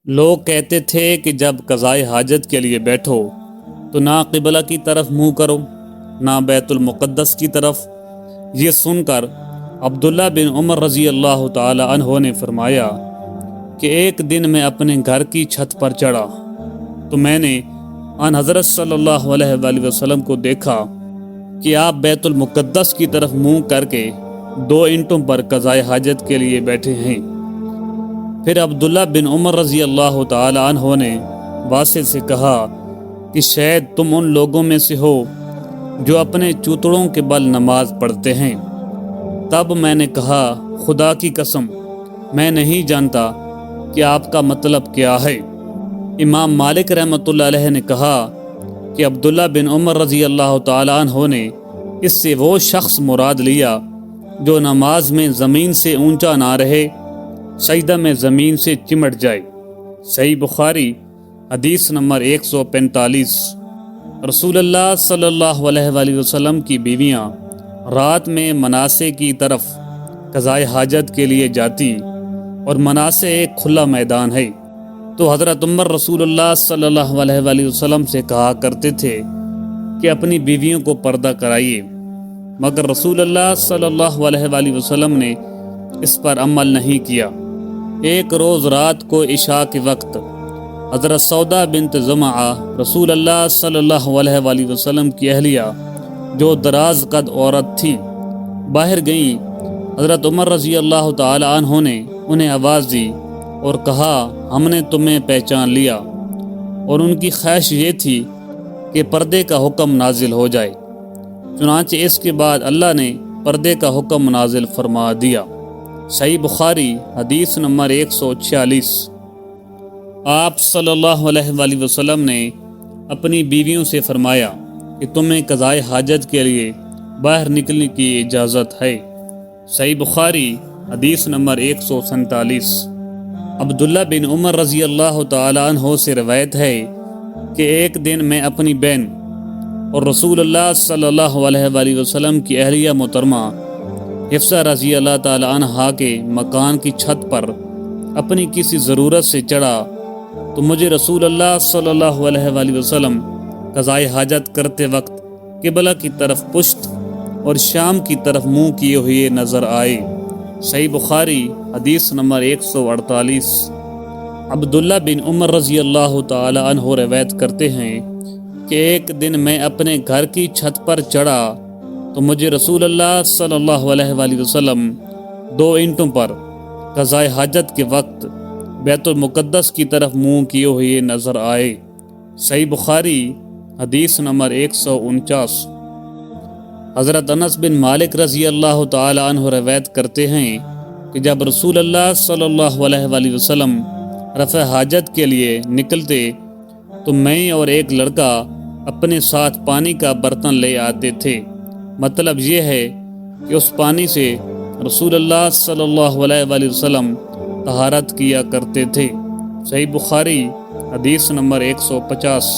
لوگ کہتے تھے کہ جب قضائے حاجت کے لیے بیٹھو تو نہ قبلہ کی طرف منہ کرو نہ بیت المقدس کی طرف۔ یہ سن کر عبداللہ بن عمر رضی اللہ تعالی عنہ نے فرمایا کہ ایک دن میں اپنے گھر کی چھت پر چڑھا تو میں نے ان حضرت صلی اللہ علیہ وآلہ وسلم کو دیکھا کہ آپ بیت المقدس کی طرف منہ کر کے 2 اینٹوں پر قضائے حاجت کے لیے بیٹھے ہیں۔ پھر عبداللہ بن عمر رضی اللہ تعالی عنہ نے واسع سے کہا کہ شاید تم ان لوگوں میں سے ہو جو اپنے چوتڑوں کے بل نماز پڑھتے ہیں۔ تب میں نے کہا خدا کی قسم میں نہیں جانتا کہ آپ کا مطلب کیا ہے۔ امام مالک رحمۃ اللہ علیہ نے کہا کہ عبداللہ بن عمر رضی اللہ تعالی عنہ نے اس سے وہ شخص مراد لیا جو نماز میں زمین سے اونچا نہ رہے، سجدہ میں زمین سے چمٹ جائے۔ صحیح بخاری حدیث نمبر 145۔ رسول اللہ صلی اللہ علیہ وآلہ وسلم کی بیویاں رات میں مناسے کی طرف قضائے حاجت کے لیے جاتی اور مناسے ایک کھلا میدان ہے، تو حضرت عمر رسول اللہ صلی اللہ علیہ وآلہ وسلم سے کہا کرتے تھے کہ اپنی بیویوں کو پردہ کرائیے، مگر رسول اللہ صلی اللہ علیہ وآلہ وسلم نے اس پر عمل نہیں کیا۔ ایک روز رات کو عشاء کے وقت حضرت سودا بنت زمعہ رسول اللہ صلی اللہ علیہ وآلہ وسلم کی اہلیہ جو دراز قد عورت تھی باہر گئیں۔ حضرت عمر رضی اللہ تعالی عنہ نے انہیں آواز دی اور کہا ہم نے تمہیں پہچان لیا، اور ان کی خواہش یہ تھی کہ پردے کا حکم نازل ہو جائے، چنانچہ اس کے بعد اللہ نے پردے کا حکم نازل فرما دیا۔ صحیح بخاری حدیث نمبر 146۔ آپ صلی اللہ علیہ وآلہ وسلم نے اپنی بیویوں سے فرمایا کہ تمہیں قضائے حاجت کے لیے باہر نکلنے کی اجازت ہے۔ صحیح بخاری حدیث نمبر 147۔ عبداللہ بن عمر رضی اللہ تعالی عنہ سے روایت ہے کہ ایک دن میں اپنی بہن اور رسول اللہ صلی اللہ علیہ وآلہ وسلم کی اہلیہ محترمہ حفصہ رضی اللہ تعالی عنہا کے مکان کی چھت پر اپنی کسی ضرورت سے چڑھا تو مجھے رسول اللہ صلی اللہ علیہ وآلہ وسلم قضائے حاجت کرتے وقت قبلہ کی طرف پشت اور شام کی طرف منہ کیے ہوئے نظر آئے۔ صحیح بخاری حدیث نمبر 148۔ عبداللہ بن عمر رضی اللہ تعالی عنہ روایت کرتے ہیں کہ ایک دن میں اپنے گھر کی چھت پر چڑھا تو مجھے رسول اللہ صلی اللہ علیہ وآلہ وسلم 2 اینٹوں پر قضائے حاجت کے وقت بیت المقدس کی طرف منہ کیے ہوئے نظر آئے۔ صحیح بخاری حدیث نمبر 149۔ حضرت انس بن مالک رضی اللہ تعالی عنہ روایت کرتے ہیں کہ جب رسول اللہ صلی اللہ علیہ وآلہ وسلم رفع حاجت کے لیے نکلتے تو میں اور ایک لڑکا اپنے ساتھ پانی کا برتن لے آتے تھے، مطلب یہ ہے کہ اس پانی سے رسول اللہ صلی اللہ علیہ وآلہ وسلم طہارت کیا کرتے تھے۔ صحیح بخاری حدیث نمبر 150۔